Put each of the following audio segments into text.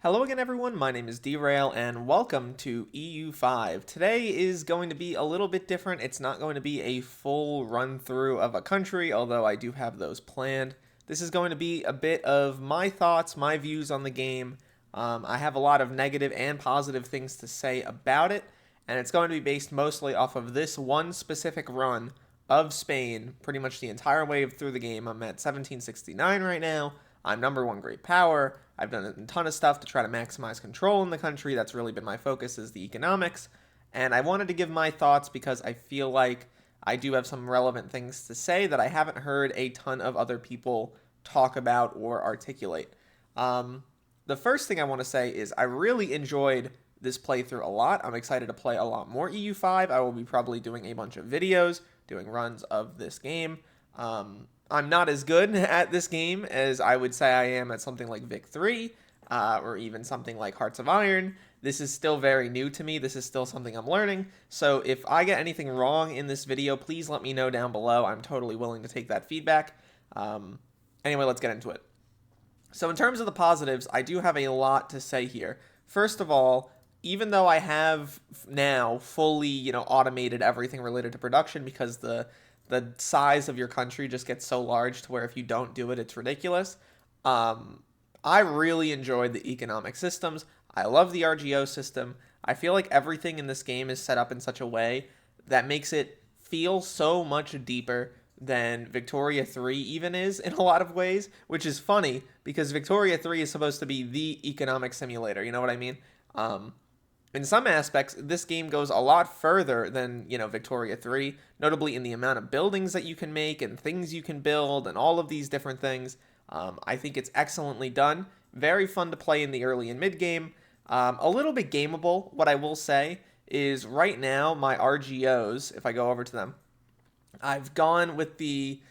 Hello again, everyone. My name is Derail, and welcome to EU5. Today is going to be a little bit different. It's not going to be a full run-through of a country, although I do have those planned. This is going to be a bit of my thoughts, my views on the game. I have a lot of negative and positive things to say about it, and it's going to be based mostly off of this one specific run of Spain, pretty much the entire way through the game. I'm at 1769 right now. I'm number one great power. I've done a ton of stuff to try to maximize control in the country. That's really been my focus, is the economics. And I wanted to give my thoughts because I feel like I do have some relevant things to say that I haven't heard a ton of other people talk about or articulate. The first thing I want to say is I really enjoyed this playthrough a lot. I'm excited to play a lot more EU5. I will be probably doing a bunch of videos, doing runs of this game. I'm not as good at this game as I would say I am at something like Vic 3 or even something like Hearts of Iron. This is still very new to me. This is still something I'm learning. So if I get anything wrong in this video, please let me know down below. I'm totally willing to take that feedback. Anyway, let's get into it. So in terms of the positives, I do have a lot to say here. First of all, even though I have now fully, automated everything related to production because the size of your country just gets so large to where if you don't do it, it's ridiculous. I really enjoyed the economic systems. I love the RGO system. I feel like everything in this game is set up in such a way that makes it feel so much deeper than Victoria 3 even is in a lot of ways, which is funny because Victoria 3 is supposed to be the economic simulator, you know what I mean? In some aspects, this game goes a lot further than, Victoria 3, notably in the amount of buildings that you can make and things you can build and all of these different things. I think it's excellently done. Very fun to play in the early and mid game. A little bit gameable. What I will say is right now, my RGOs, if I go over to them, I've gone with the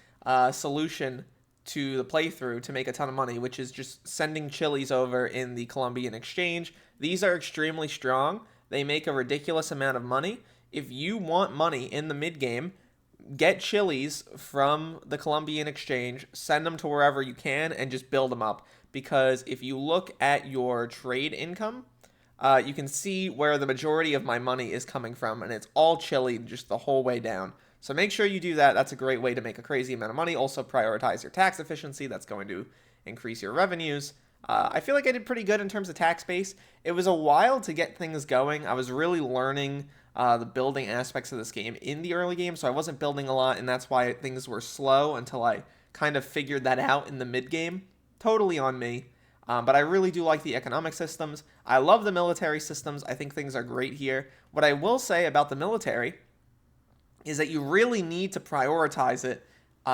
solution to the playthrough to make a ton of money, which is just sending chilies over in the Colombian exchange. These are extremely strong. They make a ridiculous amount of money. If you want money in the mid game, get chilies from the Colombian exchange, send them to wherever you can, and just build them up. Because if you look at your trade income, you can see where the majority of my money is coming from, and it's all chili just the whole way down. So make sure you do that. That's a great way to make a crazy amount of money. Also prioritize your tax efficiency. That's going to increase your revenues. I feel like I did pretty good in terms of tax base. It was a while to get things going. I was really learning the building aspects of this game in the early game, so I wasn't building a lot, and that's why things were slow until I kind of figured that out in the mid game. Totally on me. But I really do like the economic systems. I love the military systems. I think things are great here. What I will say about the military is that you really need to prioritize it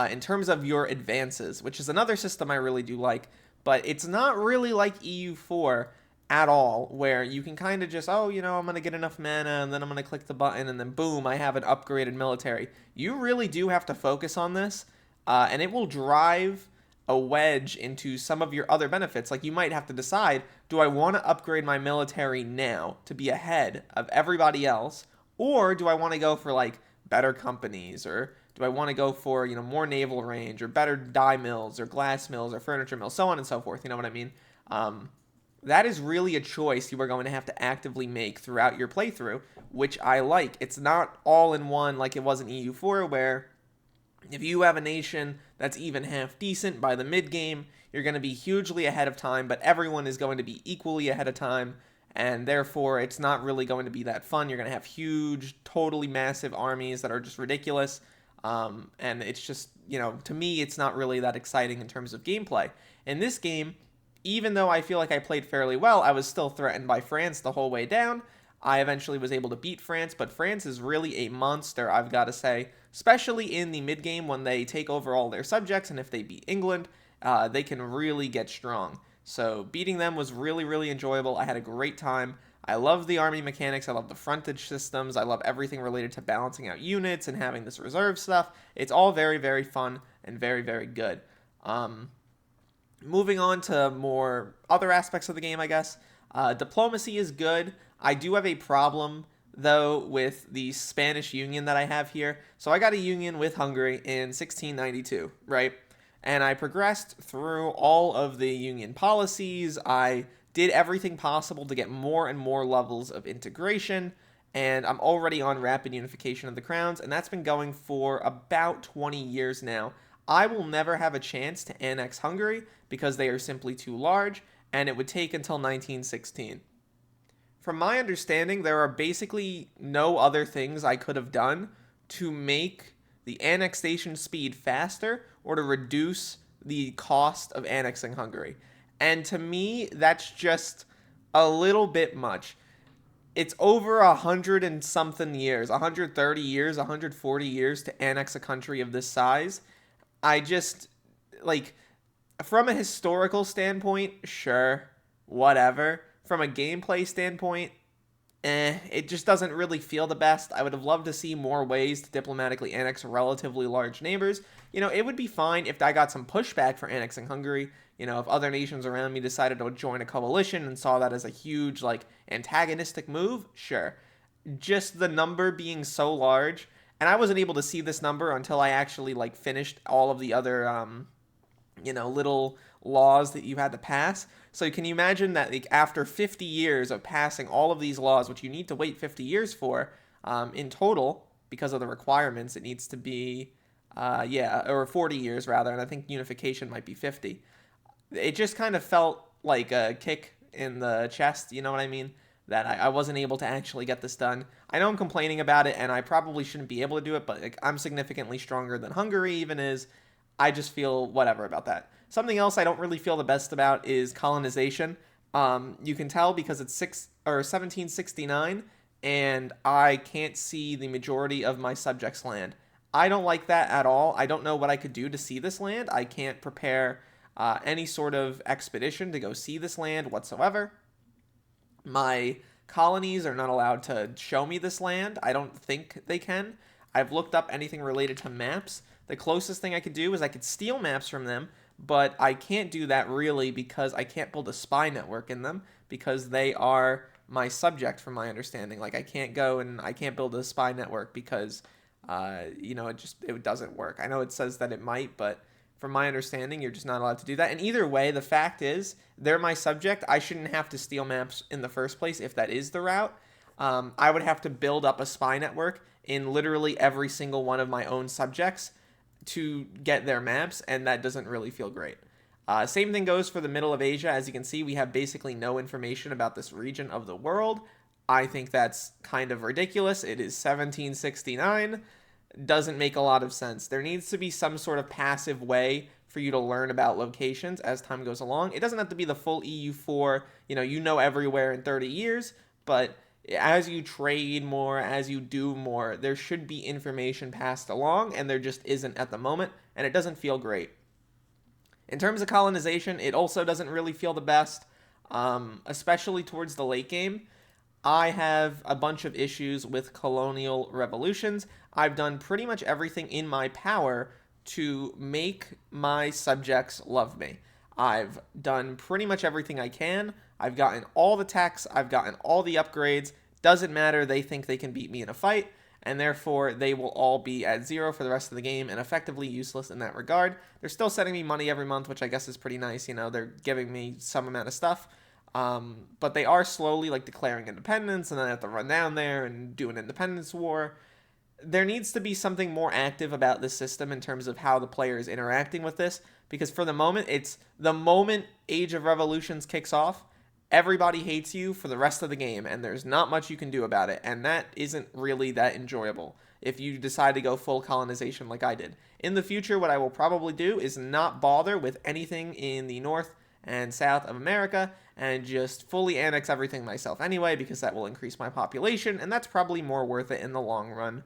in terms of your advances, which is another system I really do like, but it's not really like EU4 at all, where you can kind of just, I'm going to get enough mana, and then I'm going to click the button, and then boom, I have an upgraded military. You really do have to focus on this, and it will drive a wedge into some of your other benefits. Like, you might have to decide, do I want to upgrade my military now to be ahead of everybody else, or do I want to go for, better companies, or do I want to go for, more naval range, or better dye mills, or glass mills, or furniture mills, so on and so forth, you know what I mean? That is really a choice you are going to have to actively make throughout your playthrough, which I like. It's not all in one like it was in EU4, where if you have a nation that's even half decent by the mid game, you're going to be hugely ahead of time, but everyone is going to be equally ahead of time, and therefore it's not really going to be that fun. You're going to have huge, totally massive armies that are just ridiculous, and it's just, to me, it's not really that exciting in terms of gameplay. In this game, even though I feel like I played fairly well, I was still threatened by France the whole way down. I eventually was able to beat France, but France is really a monster, I've got to say, especially in the mid-game when they take over all their subjects, and if they beat England, they can really get strong. So beating them was really, really enjoyable. I had a great time. I love the army mechanics. I love the frontage systems. I love everything related to balancing out units and having this reserve stuff. It's all very, very fun and very, very good. Moving on to more other aspects of the game, I guess. Diplomacy is good. I do have a problem, though, with the Spanish Union that I have here. So I got a union with Hungary in 1692, right? And I progressed through all of the union policies. I did everything possible to get more and more levels of integration, and I'm already on rapid unification of the crowns, and that's been going for about 20 years now. I will never have a chance to annex Hungary because they are simply too large, and it would take until 1916. From my understanding, there are basically no other things I could have done to make the annexation speed faster or to reduce the cost of annexing Hungary. And to me, that's just a little bit much. It's over 100 and something years, 130 years, 140 years to annex a country of this size. I just, like, from a historical standpoint, sure, whatever. From a gameplay standpoint, it just doesn't really feel the best. I would have loved to see more ways to diplomatically annex relatively large neighbors. It would be fine if I got some pushback for annexing Hungary. If other nations around me decided to join a coalition and saw that as a huge, antagonistic move, sure. Just the number being so large, and I wasn't able to see this number until I actually, finished all of the other, little laws that you had to pass. So can you imagine that after 50 years of passing all of these laws, which you need to wait 50 years for, in total, because of the requirements, it needs to be, or 40 years rather, and I think unification might be 50. It just kind of felt like a kick in the chest, you know what I mean? That I wasn't able to actually get this done. I know I'm complaining about it, and I probably shouldn't be able to do it, but I'm significantly stronger than Hungary even is. I just feel whatever about that. Something else I don't really feel the best about is colonization. You can tell because it's 1769, and I can't see the majority of my subjects' land. I don't like that at all. I don't know what I could do to see this land. I can't prepare any sort of expedition to go see this land whatsoever. My colonies are not allowed to show me this land. I don't think they can. I've looked up anything related to maps. The closest thing I could do is I could steal maps from them, but I can't do that really because I can't build a spy network in them because they are my subject from my understanding. I can't go and I can't build a spy network because, it doesn't work. I know it says that it might, but from my understanding, you're just not allowed to do that. And either way, the fact is, they're my subject. I shouldn't have to steal maps in the first place if that is the route. I would have to build up a spy network in literally every single one of my own subjects to get their maps, and that doesn't really feel great. Same thing goes for the middle of Asia. As you can see, we have basically no information about this region of the world. I think that's kind of ridiculous. It is 1769. Doesn't make a lot of sense. There needs to be some sort of passive way for you to learn about locations as time goes along. It doesn't have to be the full EU4, you know everywhere in 30 years, but as you trade more, as you do more, there should be information passed along, and there just isn't at the moment, and it doesn't feel great. In terms of colonization, it also doesn't really feel the best, especially towards the late game. I have a bunch of issues with colonial revolutions. I've done pretty much everything in my power to make my subjects love me. I've done pretty much everything I can. I've gotten all the techs. I've gotten all the upgrades. Doesn't matter. They think they can beat me in a fight, and therefore they will all be at 0 for the rest of the game and effectively useless in that regard. They're still sending me money every month, which I guess is pretty nice. They're giving me some amount of stuff. But they are slowly declaring independence, and then I have to run down there and do an independence war. There needs to be something more active about this system in terms of how the player is interacting with this, because for the moment, it's the moment Age of Revolutions kicks off, everybody hates you for the rest of the game, and there's not much you can do about it, and that isn't really that enjoyable if you decide to go full colonization like I did. In the future, what I will probably do is not bother with anything in the North and South of America, and just fully annex everything myself anyway, because that will increase my population, and that's probably more worth it in the long run,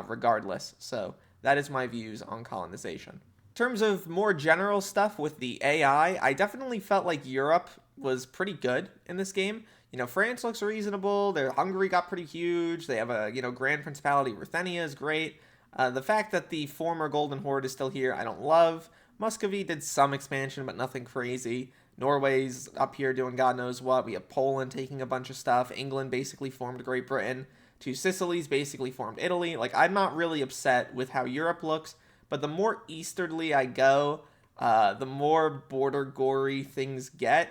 regardless. So that is my views on colonization. In terms of more general stuff with the AI, I definitely felt like Europe was pretty good in this game. France looks reasonable. Hungary got pretty huge. They have a, Grand Principality Ruthenia is great. The fact that the former Golden Horde is still here, I don't love. Muscovy did some expansion, but nothing crazy. Norway's up here doing God knows what. We have Poland taking a bunch of stuff. England basically formed Great Britain. Two Sicilies basically formed Italy. I'm not really upset with how Europe looks, but the more easterly I go, the more border gory things get.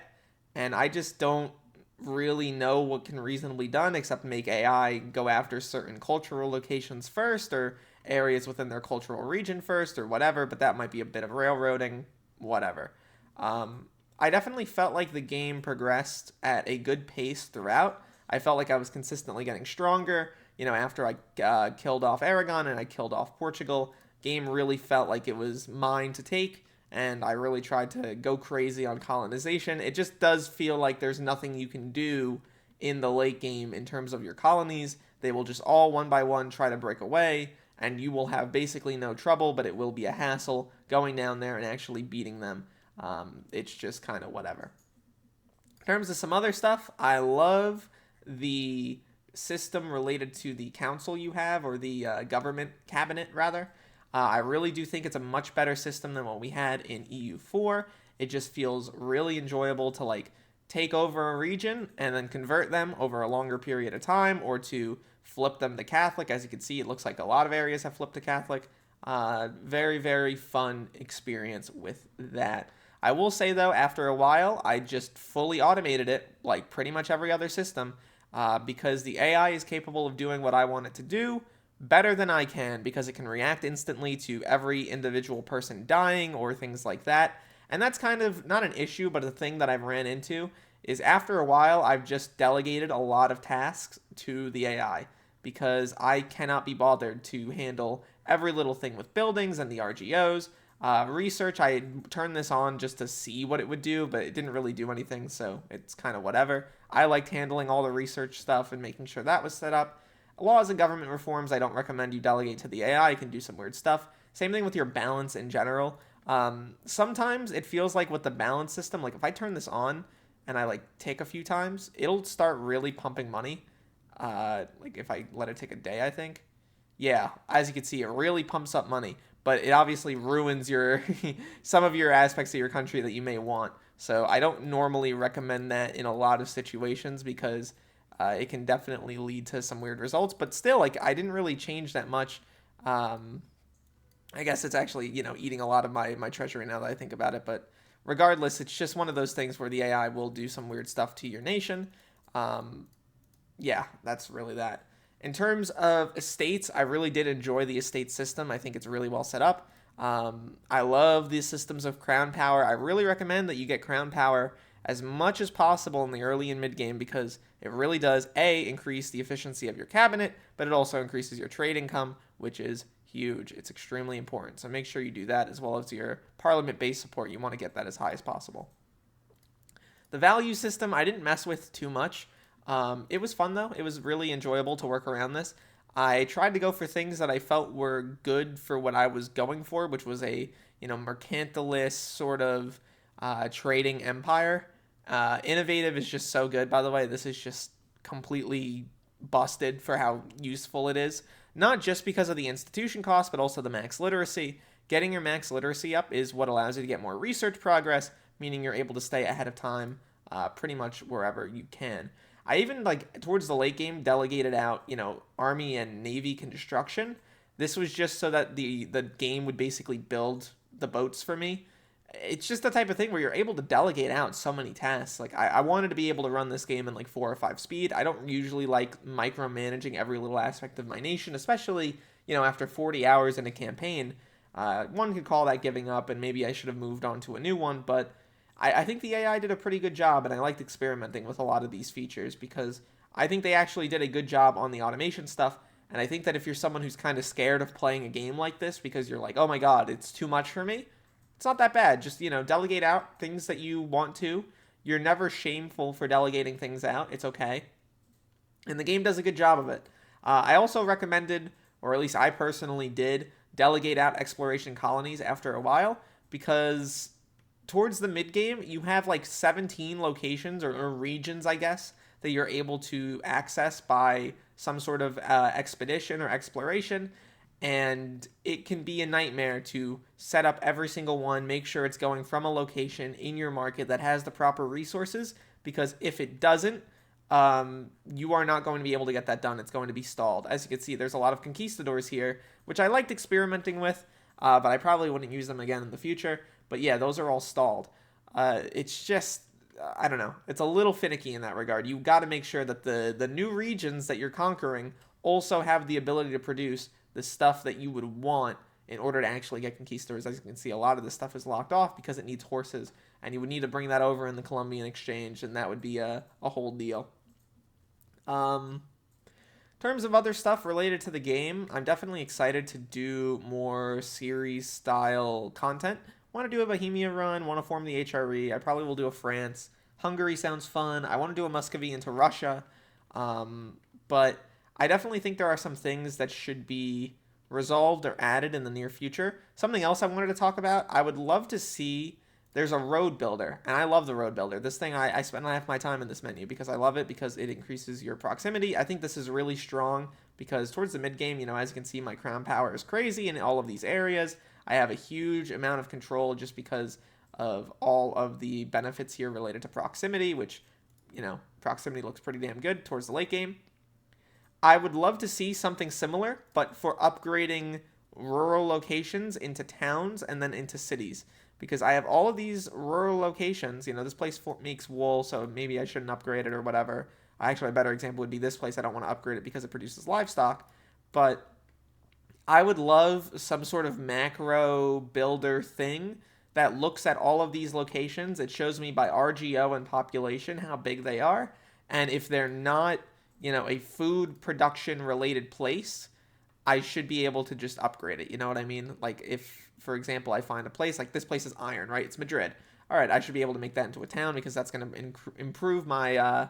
and I just don't really know what can reasonably be done except make AI go after certain cultural locations first, or areas within their cultural region first, or whatever. But that might be a bit of railroading, whatever. I definitely felt like the game progressed at a good pace throughout. I felt like I was consistently getting stronger. After I killed off Aragon and I killed off Portugal, game really felt like it was mine to take, and I really tried to go crazy on colonization. It just does feel like there's nothing you can do in the late game in terms of your colonies. They will just all one by one try to break away, and you will have basically no trouble, but it will be a hassle going down there and actually beating them. It's just kind of whatever. In terms of some other stuff, I love the system related to the council you have, or the government cabinet, rather. I really do think it's a much better system than what we had in EU4. It just feels really enjoyable to take over a region and then convert them over a longer period of time, or to flip them to Catholic. As you can see, it looks like a lot of areas have flipped to Catholic. Very, very fun experience with that. I will say, though, after a while, I just fully automated it, like pretty much every other system, because the AI is capable of doing what I want it to do better than I can, because it can react instantly to every individual person dying or things like that. And that's kind of not an issue, but a thing that I've ran into is after a while, I've just delegated a lot of tasks to the AI, because I cannot be bothered to handle every little thing with buildings and the RGOs. Research, I turned this on just to see what it would do, but it didn't really do anything, so it's kind of whatever. I liked handling all the research stuff and making sure that was set up. Laws and government reforms, I don't recommend you delegate to the AI. It can do some weird stuff. Same thing with your balance in general. Sometimes it feels like with the balance system, like if I turn this on and I take a few times, it'll start really pumping money. If I let it take a day, I think. Yeah, as you can see, it really pumps up money, but it obviously ruins your some of your aspects of your country that you may want. So I don't normally recommend that in a lot of situations, because it can definitely lead to some weird results. But still, I didn't really change that much. I guess it's actually, eating a lot of my treasury now that I think about it. But regardless, it's just one of those things where the AI will do some weird stuff to your nation. Yeah, that's really that. In terms of estates, I really did enjoy the estate system. I think it's really well set up. I love the systems of crown power. I really recommend that you get crown power as much as possible in the early and mid game, because it really does, A, increase the efficiency of your cabinet, but it also increases your trade income, which is huge. It's extremely important. So make sure you do that, as well as your parliament base support. You want to get that as high as possible. The value system, I didn't mess with too much. It was fun, though. It was really enjoyable to work around this. I tried to go for things that I felt were good for what I was going for, which was a mercantilist sort of trading empire. Innovative is just so good, by the way. This is just completely busted for how useful it is. Not just because of the institution cost, but also the max literacy. Getting your max literacy up is what allows you to get more research progress, meaning you're able to stay ahead of time pretty much wherever you can. I even, towards the late game, delegated out, army and navy construction. This was just so that the game would basically build the boats for me. It's just the type of thing where you're able to delegate out so many tasks. I wanted to be able to run this game in 4 or 5 speed. I don't usually like micromanaging every little aspect of my nation, especially, after 40 hours in a campaign. One could call that giving up, and maybe I should have moved on to a new one, but I think the AI did a pretty good job, and I liked experimenting with a lot of these features, because I think they actually did a good job on the automation stuff. And I think that if you're someone who's kind of scared of playing a game like this because you're like, oh my god, it's too much for me, it's not that bad. Just, delegate out things that you want to. You're never shameful for delegating things out. It's okay. And the game does a good job of it. I also recommended, or at least I personally did, delegate out exploration colonies after a while, because towards the mid game, you have 17 locations or regions, I guess, that you're able to access by some sort of expedition or exploration. And it can be a nightmare to set up every single one, make sure it's going from a location in your market that has the proper resources, because if it doesn't, you are not going to be able to get that done. It's going to be stalled. As you can see, there's a lot of conquistadors here, which I liked experimenting with, but I probably wouldn't use them again in the future. But yeah, those are all stalled. It's just, I don't know. It's a little finicky in that regard. You've got to make sure that the new regions that you're conquering also have the ability to produce the stuff that you would want in order to actually get conquistadors. As you can see, a lot of this stuff is locked off because it needs horses, and you would need to bring that over in the Colombian exchange, and that would be a whole deal. In terms of other stuff related to the game, I'm definitely excited to do more series style content. Want to do a Bohemia run, want to form the HRE. I probably will do a France. Hungary sounds fun. I want to do a Muscovy into Russia. But I definitely think there are some things that should be resolved or added in the near future. Something else I wanted to talk about, I would love to see, there's a road builder, and I love the road builder. This thing, I spend half my time in this menu because I love it, because it increases your proximity. I think this is really strong because towards the mid game, as you can see, my crown power is crazy in all of these areas. I have a huge amount of control just because of all of the benefits here related to proximity, which, proximity looks pretty damn good towards the late game. I would love to see something similar, but for upgrading rural locations into towns and then into cities. Because I have all of these rural locations. This place makes wool, so maybe I shouldn't upgrade it or whatever. Actually, a better example would be this place. I don't want to upgrade it because it produces livestock. But I would love some sort of macro builder thing that looks at all of these locations. It shows me by RGO and population how big they are. And if they're not, a food production related place, I should be able to just upgrade it. You know what I mean? Like if, for example, I find a place, like this place is iron, right? It's Madrid. All right, I should be able to make that into a town because that's going to improve my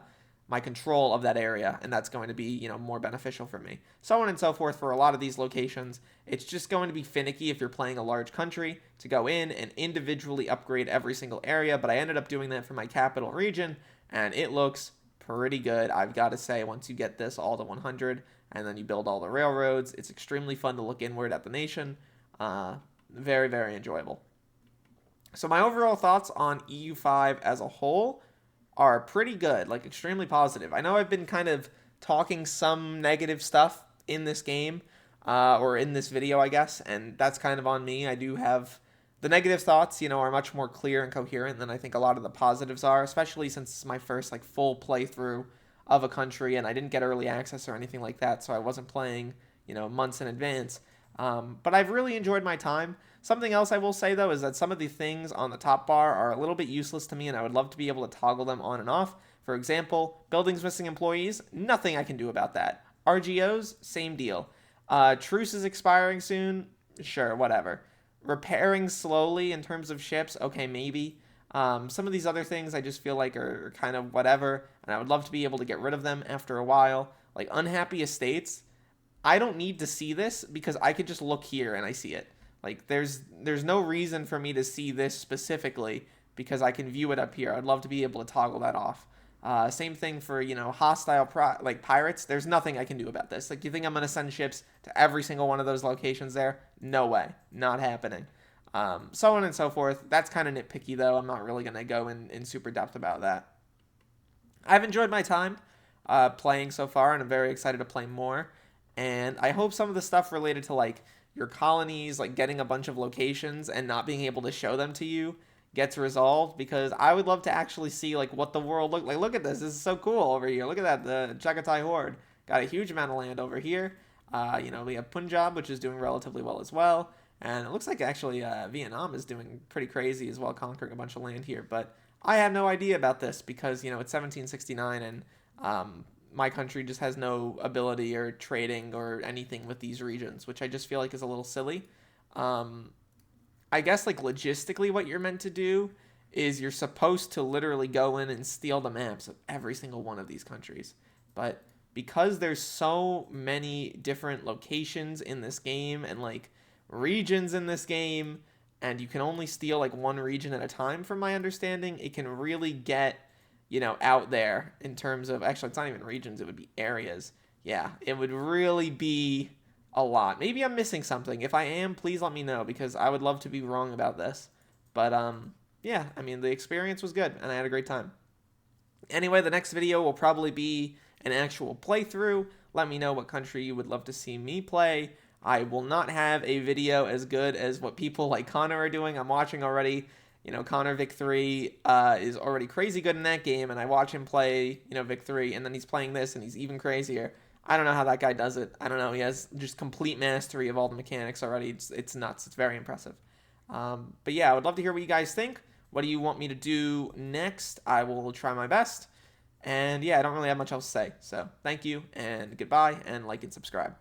my control of that area, and that's going to be, more beneficial for me. So on and so forth for a lot of these locations. It's just going to be finicky if you're playing a large country to go in and individually upgrade every single area, but I ended up doing that for my capital region, and it looks pretty good. I've got to say, once you get this all to 100, and then you build all the railroads, it's extremely fun to look inward at the nation. Very, very enjoyable. So my overall thoughts on EU5 as a whole are pretty good, like extremely positive. I know I've been kind of talking some negative stuff in this game, or in this video, I guess, and that's kind of on me. I do have the negative thoughts, are much more clear and coherent than I think a lot of the positives are, especially since it's my first full playthrough of a country, and I didn't get early access or anything like that, so I wasn't playing, months in advance. But I've really enjoyed my time. Something else I will say, though, is that some of the things on the top bar are a little bit useless to me, and I would love to be able to toggle them on and off. For example, buildings missing employees, nothing I can do about that. RGOs, same deal. Truce is expiring soon, sure, whatever. Repairing slowly in terms of ships, okay, maybe. Some of these other things I just feel like are kind of whatever, and I would love to be able to get rid of them after a while. Like unhappy estates, I don't need to see this because I could just look here and I see it. Like there's no reason for me to see this specifically because I can view it up here. I'd love to be able to toggle that off. Same thing for, hostile pirates. There's nothing I can do about this. Like, you think I'm going to send ships to every single one of those locations there? No way. Not happening. So on and so forth. That's kind of nitpicky, though. I'm not really going to go in super depth about that. I've enjoyed my time playing so far, and I'm very excited to play more. And I hope some of the stuff related to, your colonies, getting a bunch of locations and not being able to show them to you gets resolved, because I would love to actually see what the world look like. Look at this. This is so cool over here. Look at that. The Chagatai Horde got a huge amount of land over here. We have Punjab, which is doing relatively well as well. And it looks like actually Vietnam is doing pretty crazy as well, conquering a bunch of land here. But I have no idea about this because, it's 1769 and my country just has no ability or trading or anything with these regions, which I just feel like is a little silly. I guess logistically what you're meant to do is you're supposed to literally go in and steal the maps of every single one of these countries. But because there's so many different locations in this game and regions in this game, and you can only steal one region at a time from my understanding, it can really get, out there in terms of, actually it's not even regions, it would be areas. Yeah, it would really be a lot. Maybe I'm missing something. If I am, please let me know, because I would love to be wrong about this. But yeah, I mean, the experience was good and I had a great time. Anyway, the next video will probably be an actual playthrough. Let me know what country you would love to see me play. I will not have a video as good as what people like Connor are doing. I'm watching already, Connor Vic 3 is already crazy good in that game, and I watch him play, Vic 3, and then he's playing this, and he's even crazier. I don't know how that guy does it. I don't know. He has just complete mastery of all the mechanics already. It's nuts. It's very impressive. But yeah, I would love to hear what you guys think. What do you want me to do next? I will try my best. And yeah, I don't really have much else to say. So thank you, and goodbye, and like and subscribe.